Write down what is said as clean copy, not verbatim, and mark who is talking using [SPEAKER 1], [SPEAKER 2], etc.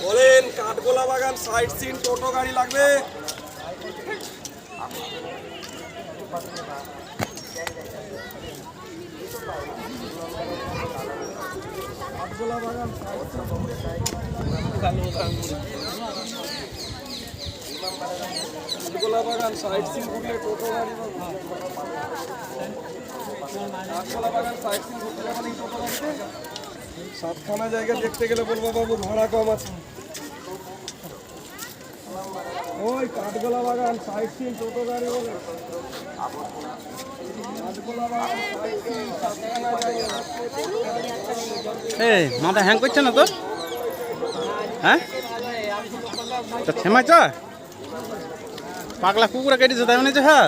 [SPEAKER 1] বলেন কাঠগোলা বাগান side scene টোটো গাড়ি লাগবে। কাঠগোলা বাগান কাঠগোলা বাগান সাইড সিন ঘুরলে টোটো গাড়ি কাঠগোলা বাগান সাইড সিন ঘুরতে যাবেন এই টোটো গাড়িতে। সাতখানা জায়গা দেখতে গেলে বলবো বাবু ভাড়া কম আছে। ওই কাঠগোলা বাগান সাইড সিন টোটো গাড়ি বলে কাঠগোলা বাগান সাইড সিন সাতখানা জায়গা।
[SPEAKER 2] এই মাথা হ্যাং করছে না তোর? হ্যাঁ তো থেমাইছ পাগলা কুকুরা কেটেছে তাই মনে হচ্ছে। হ্যাঁ